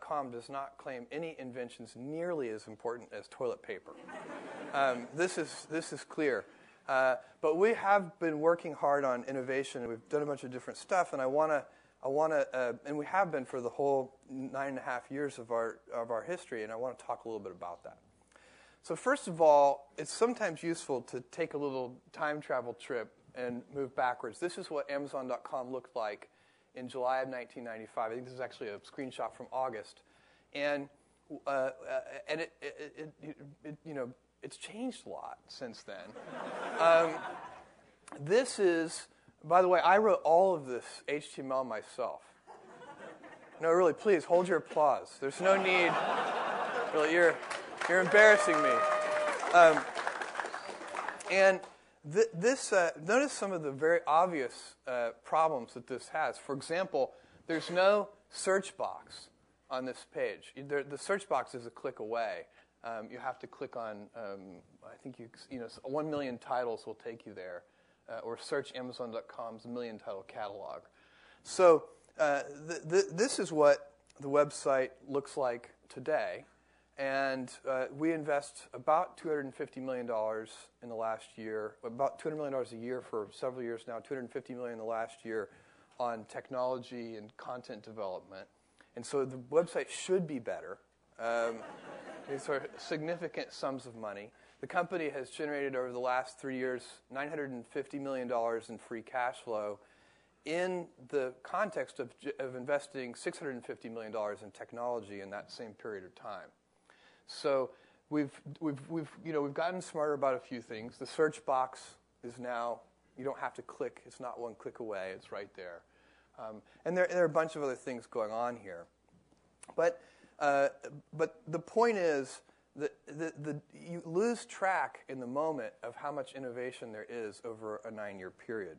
Amazon.com does not claim any inventions nearly as important as toilet paper. This is clear. But we have been working hard on innovation. We've done a bunch of different stuff, and and we have been for the whole 9.5 years of our history, and I want to talk a little bit about that. So first of all, it's sometimes useful to take a little time travel trip and move backwards. This is what Amazon.com looked like in July of 1995. I think this is actually a screenshot from August, and it's changed a lot since then. This is, by the way, I wrote all of this HTML myself. No, really, please hold your applause. There's no need. Really, you're embarrassing me. Notice some of the very obvious problems that this has. For example, there's no search box on this page. The search box is a click away. You have to click on, I think 1 million titles will take you there, or search Amazon.com's million title catalog. So this is what the website looks like today. And we invest about $250 million in the last year, about $200 million a year for several years now, $250 million in the last year on technology and content development. And so the website should be better. These are significant sums of money. The company has generated over the last 3 years $950 million in free cash flow in the context of investing $650 million in technology in that same period of time. So we've gotten smarter about a few things. The search box is now, you don't have to click. It's not one click away. It's right there. And there are a bunch of other things going on here. But the point is that you lose track in the moment of how much innovation there is over a 9-year period.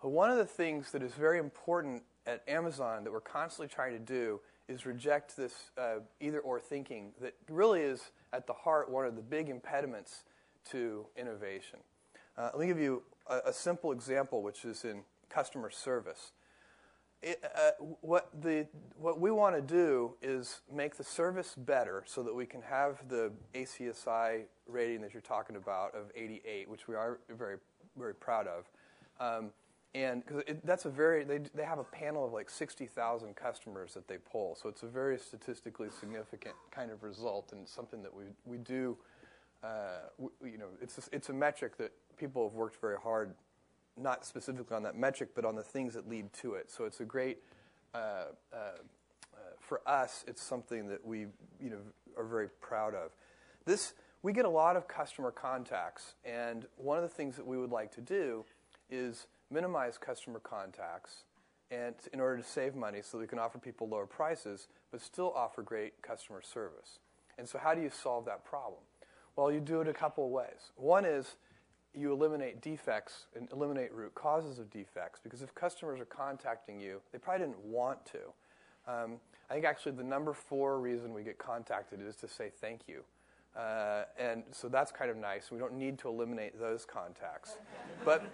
But one of the things that is very important at Amazon that we're constantly trying to do is reject this either-or thinking that really is, at the heart, one of the big impediments to innovation. Let me give you a simple example, which is in customer service. What we want to do is make the service better so that we can have the ACSI rating that you're talking about of 88, which we are very, very proud of. And because they have a panel of like 60,000 customers that they poll, so it's a very statistically significant kind of result, and something that we do. It's a metric that people have worked very hard, not specifically on that metric, but on the things that lead to it. So it's a great, for us, it's something that we are very proud of. We get a lot of customer contacts, and one of the things that we would like to do is minimize customer contacts and in order to save money so that we can offer people lower prices but still offer great customer service. And so how do you solve that problem? Well, you do it a couple of ways. One is you eliminate defects and eliminate root causes of defects, because if customers are contacting you, they probably didn't want to. I think actually the number 4 reason we get contacted is to say thank you. And so that's kind of nice. We don't need to eliminate those contacts. But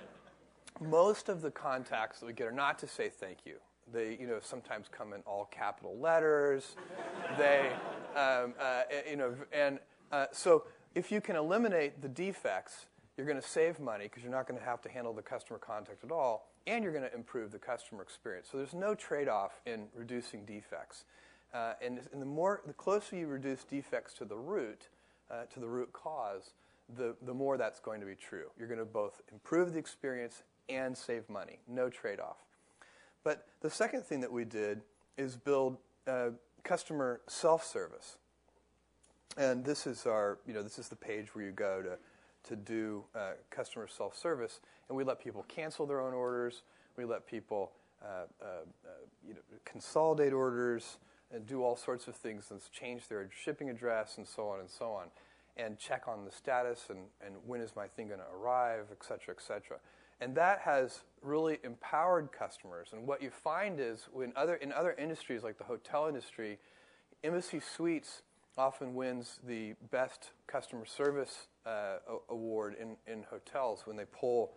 most of the contacts that we get are not to say thank you. They, sometimes come in all capital letters. So if you can eliminate the defects, you're going to save money because you're not going to have to handle the customer contact at all, and you're going to improve the customer experience. So there's no trade-off in reducing defects. And the closer you reduce defects to the root cause, the more that's going to be true. You're going to both improve the experience and save money. No trade-off. But the second thing that we did is build customer self-service. And this is this is the page where you go to do customer self-service, and we let people cancel their own orders. We let people consolidate orders and do all sorts of things, and change their shipping address and so on, and check on the status and when is my thing going to arrive, et cetera, et cetera. And that has really empowered customers. And what you find is in other industries like the hotel industry, Embassy Suites often wins the best customer service award in hotels when they poll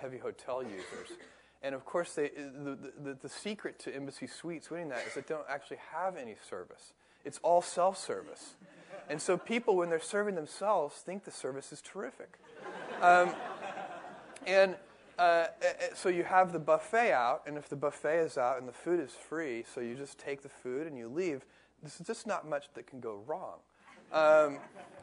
heavy hotel users. And of course, the secret to Embassy Suites winning that is that they don't actually have any service. It's all self-service. And so people, when they're serving themselves, think the service is terrific. So you have the buffet out, and if the buffet is out and the food is free, so you just take the food and you leave, there's just not much that can go wrong.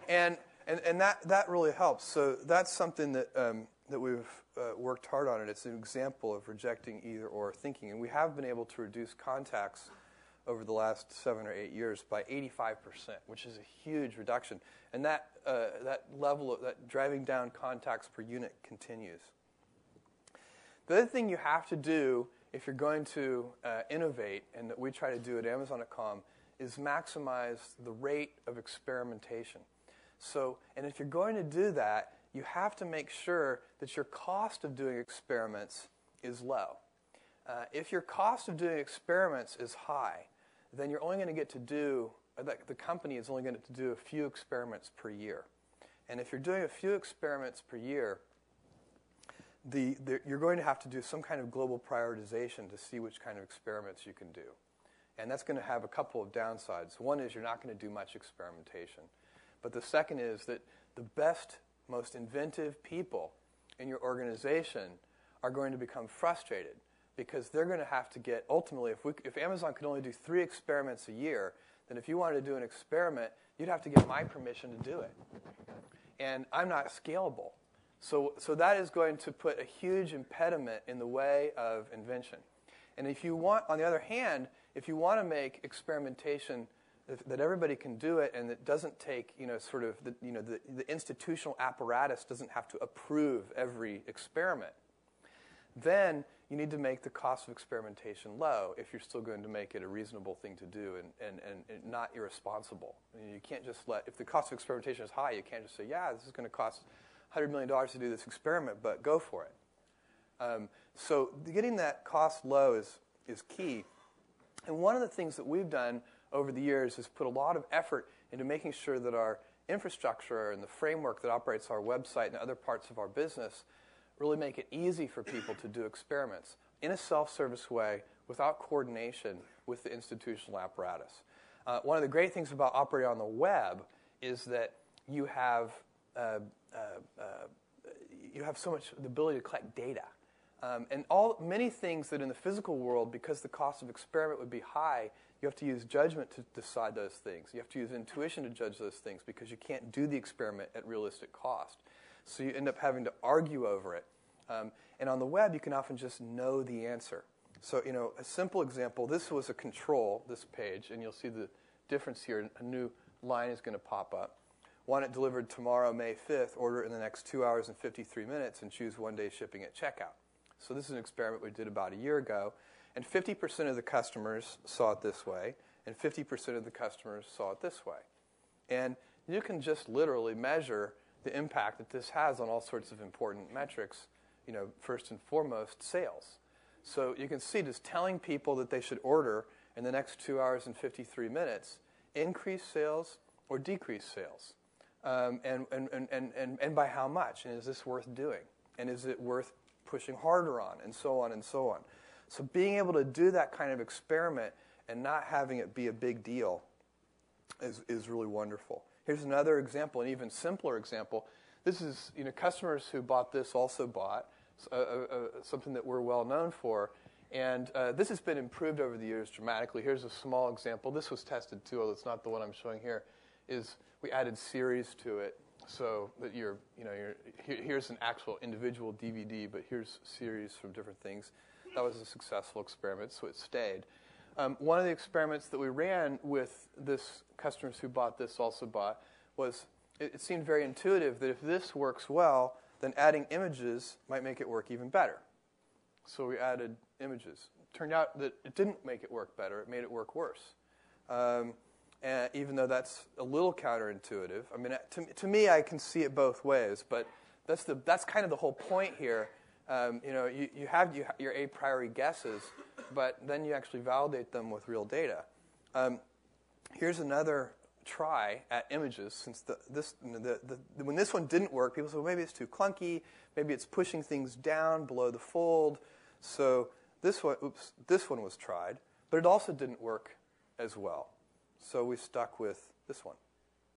And that really helps. So that's something that we've worked hard on, and it's an example of rejecting either-or thinking. And we have been able to reduce contacts over the last 7 or 8 years by 85%, which is a huge reduction. And that level of that driving down contacts per unit continues. The other thing you have to do if you're going to innovate, and that we try to do at Amazon.com, is maximize the rate of experimentation. So, and if you're going to do that, you have to make sure that your cost of doing experiments is low. If your cost of doing experiments is high, then you're only going to get to do, the company is only going to do a few experiments per year. And if you're doing a few experiments per year, you're going to have to do some kind of global prioritization to see which kind of experiments you can do. And that's going to have a couple of downsides. One is you're not going to do much experimentation. But the second is that the best, most inventive people in your organization are going to become frustrated because they're going to have to get, ultimately, if Amazon could only do 3 experiments a year, then if you wanted to do an experiment, you'd have to get my permission to do it. And I'm not scalable. So that is going to put a huge impediment in the way of invention. And if you want, on the other hand, if you want to make experimentation that everybody can do it and it doesn't take, sort of, the institutional apparatus doesn't have to approve every experiment, then you need to make the cost of experimentation low if you're still going to make it a reasonable thing to do and not irresponsible. You can't just if the cost of experimentation is high, you can't just say, yeah, this is going to cost $100 million to do this experiment, but go for it. So getting that cost low is key. And one of the things that we've done over the years is put a lot of effort into making sure that our infrastructure and the framework that operates our website and other parts of our business really make it easy for people to do experiments in a self-service way without coordination with the institutional apparatus. One of the great things about operating on the web is that you have so much the ability to collect data. And many things that in the physical world, because the cost of experiment would be high, you have to use judgment to decide those things. You have to use intuition to judge those things because you can't do the experiment at realistic cost. So you end up having to argue over it. And on the web, you can often just know the answer. So, a simple example, this was a control, this page, and you'll see the difference here. A new line is going to pop up. Want it delivered tomorrow, May 5th, order in the next 2 hours and 53 minutes, and choose one-day shipping at checkout. So this is an experiment we did about a year ago, and 50% of the customers saw it this way, and 50% of the customers saw it this way. And you can just literally measure the impact that this has on all sorts of important metrics, first and foremost, sales. So you can see just telling people that they should order in the next 2 hours and 53 minutes increase sales or decrease sales. And by how much? And is this worth doing? And is it worth pushing harder on? And so on and so on. So being able to do that kind of experiment and not having it be a big deal is really wonderful. Here's another example, an even simpler example. This is, customers who bought this also bought something that we're well known for. And this has been improved over the years dramatically. Here's a small example. This was tested too, although it's not the one I'm showing here. We added series to it so that here's an actual individual DVD, but here's series from different things. That was a successful experiment, so it stayed. One of the experiments that we ran with this customers who bought this also bought was it seemed very intuitive that if this works well, then adding images might make it work even better. So we added images. Turned out that it didn't make it work better. It made it work worse. And even though that's a little counterintuitive. I mean, to me, I can see it both ways, but that's kind of the whole point here. You have your a priori guesses, but then you actually validate them with real data. Here's another try at images. Since when this one didn't work, people said, well, maybe it's too clunky, maybe it's pushing things down below the fold. So this one was tried, but it also didn't work as well. So we stuck with this one.